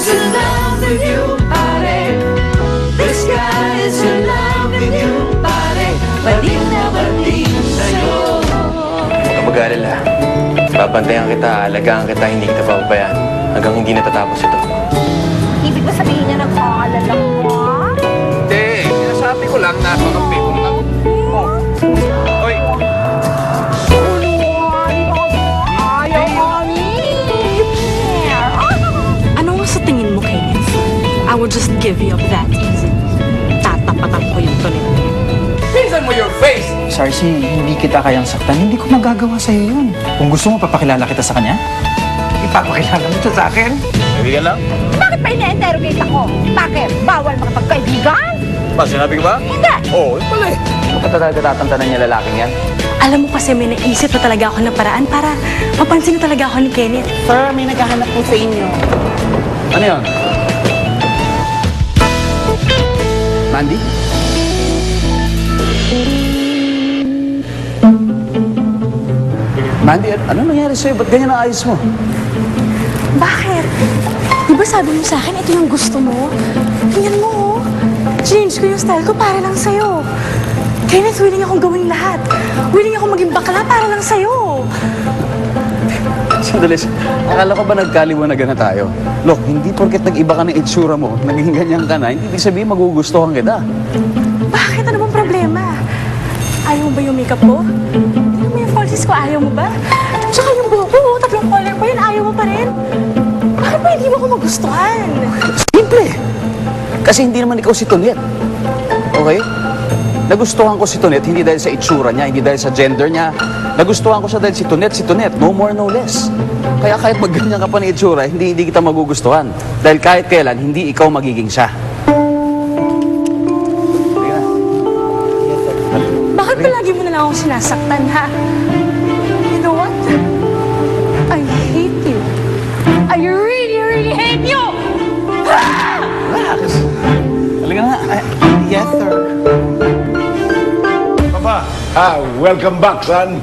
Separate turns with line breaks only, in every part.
is in love with you, pare. This guy is in love with you, pare. Bading na bading sa'yo.
Huwag ka mag-alala. Babantayan kita, alagaan kita, hindi kita papabayaan. Hanggang hindi natatapos ito.
Ibig ba sabihin niya nag-aalala mo?
Hindi, sinasabi ko lang na pag-update mo lang. Oy!
Ayaw kami!
Ano sa tingin mo, Kenneth? I will just give you up that easy. Tatapatan ko yung tuloy.
Pinsan mo your face!
Sarsi, hindi kita kayang saktan. Hindi ko magagawa sa'yo yun. Kung gusto mo, papakilala kita sa kanya.
Ipapakilala mo ito sa akin?
Kaibigan lang?
Bakit pa ina-interrogate ako? Bakit? Bawal makapagkaibigan?
Ba, sinabi ko ba?
Hindi!
Oo, yun pala eh.
Bakit talaga tatantanan niya lalaking yan?
Alam mo kasi may naisip na talaga ako ng paraan para mapansin na talaga ako ni Kenneth.
Sir, may naghahanap po sa inyo.
Ano yun? Mandy? Mandy, ano nangyari sa'yo? Ba't ganyan ang ayos mo?
Bakit? Di ba sabi mo sa akin, ito yung gusto mo? Tingnan mo, oh. Change ko yung style ko para lang sa'yo. Kenneth, willing akong gawin lahat. Willing akong maging bakla para lang sa'yo.
Sandali, akala ko ba nagkaliwanagan na tayo? Look, hindi porket nag-iba ka ng itsura mo, naging ganyan ka na, hindi ibig sabihin magugustuhan kita.
Bakit? Ano bang problema? Ayaw mo ba yung makeup ko? Tingnan mo yung falsies ko, ayaw mo ba? At saka yung buhok ko, tatlong color pa yun, ayaw mo pa rin? Bakit ba hindi mo ko magustuhan?
Simple. Kasi hindi naman ikaw si Tonet. Okay? Nagustuhan ko si Tonet hindi dahil sa itsura niya, hindi dahil sa gender niya. Nagustuhan ko siya dahil si Tonet. No more, no less. Kaya kahit magganyan ka pa ng itsura, hindi kita magugustuhan. Dahil kahit kailan, hindi ikaw magiging siya.
Bakit palagi mo na lang akong sinasaktan, ha? You know what? I hate you. I really, really hate you!
Relax. Halika na.
Yes, sir.
Papa, welcome back, son.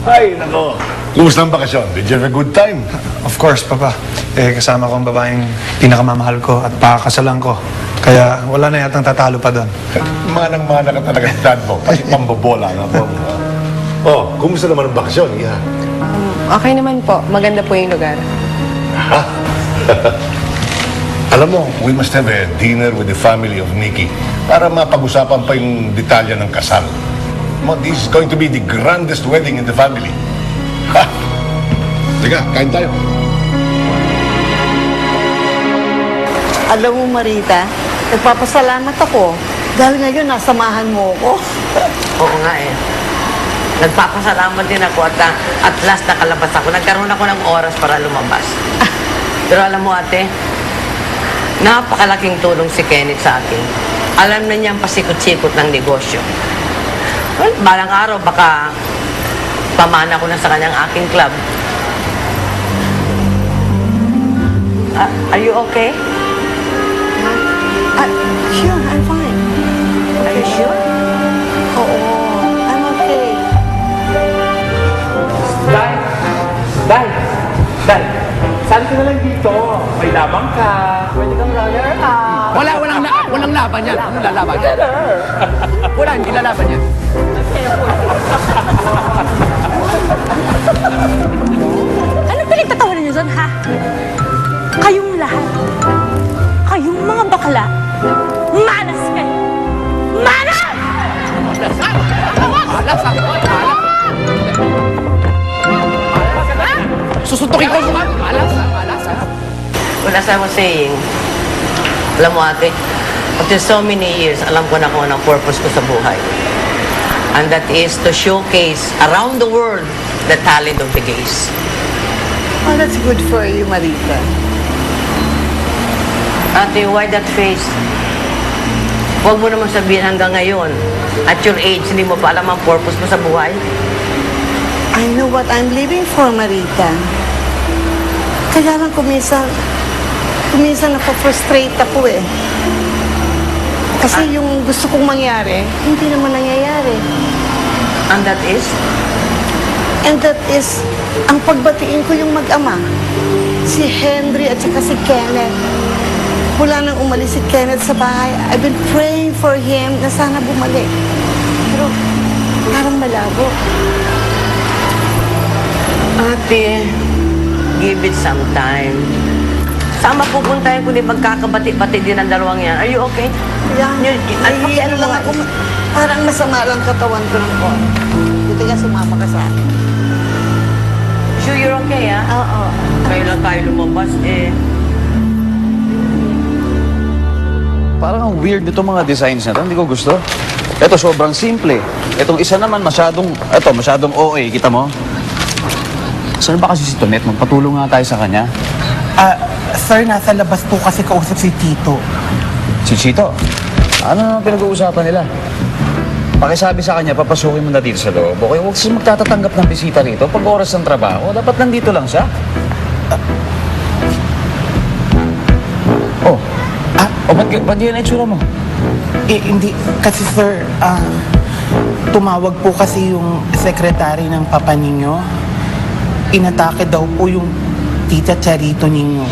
Ay, nako. Kumusta ang bakasyon? Did you have a good time?
Of course, Papa. Kasama ko ang babaeng pinakamamahal ko at pakakasalan ko. Kaya wala na yatang tatalo pa doon.
Manang-mana ka talaga sa dad mo. Pati pambobola na po. Oh, kumusta naman ang bakasyon? Yeah.
Okay naman po. Maganda po yung lugar.
Alam mo, we must have a dinner with the family of Nikki para mapag-usapan pa yung detalye ng kasal. This is going to be the grandest wedding in the family. Ha! Teka, kain tayo.
Alam mo, Marita, nagpapasalamat ako dahil ngayon nasamahan mo ako.
Oo nga eh. Nagpapasalamat din ako at last nakalabas ako. Nagkaroon ako ng oras para lumabas. Pero alam mo ate, napakalaking tulong si Kenneth sa akin. Alam na niyang pasikot-sikot ng negosyo. Well, balang araw baka pamana ko na sa kanyang aking club. Are you okay?
Sure, I'm fine.
Are you sure?
Oo, I'm okay. Dai, saan ka na lang dito? May labang ka. Pwede kang runner up.
Walang laban yan. Ano lalaban yan? Wala, hindi lalaban yan.
Anong pinagtatawanan niyo doon, ha? Kayong lahat. Kayong mga bakla. Malas kayo! Malas!
Susuntukin ko naman. Malas.
Well, as I was saying, alam mo ate, after so many years, alam ko na kung anong purpose ko sa buhay. And that is to showcase around the world the talent of the gays.
Oh, that's good for you, Marita.
Ate, why that face? Huwag mo naman sabihin hanggang ngayon, at your age, hindi mo pa alam ang purpose mo sa buhay.
I know what I'm living for, Marita. Kaya lang kuminsan napafrustrate ako eh. Kasi yung gusto kong mangyari, hindi naman nangyayari.
And that is?
And that is, ang pagbatiin ko yung mag-ama, si Henry at saka si Kenneth. Mula nang umalis si Kenneth sa bahay, I've been praying for him na sana bumalik. Pero parang malabo.
Ate, give it some time. Saan mapupuntahin kung di magkakabati-bati din ang dalawang yan? Are you okay?
Ano lang ako, parang masama lang katawan ko ng ko. Buti nga sumama ka sa akin.
Sure you're okay, ha?
Oo.
Kayo lang tayo lumabas, eh.
Parang ang weird nito mga designs na to. Hindi ko gusto. Ito, sobrang simple. Itong isa naman, masyadong OA. Kita mo? Saan ba kasi si Tonet? Magpatulong nga tayo sa kanya.
Sir, nasa labas po kasi kausap si Tito.
Si Chito, ano naman pinag-uusapan nila? Pakisabi sa kanya, papasukin mo na dito sa loob. Okay, huwag siya magtatatanggap ng bisita rito. Pag oras ng trabaho, dapat nandito lang siya. Ba't yan ang itsura mo?
Hindi. Kasi sir, tumawag po kasi yung sekretary ng papa ninyo. Inatake daw po yung tita Charito ninyo.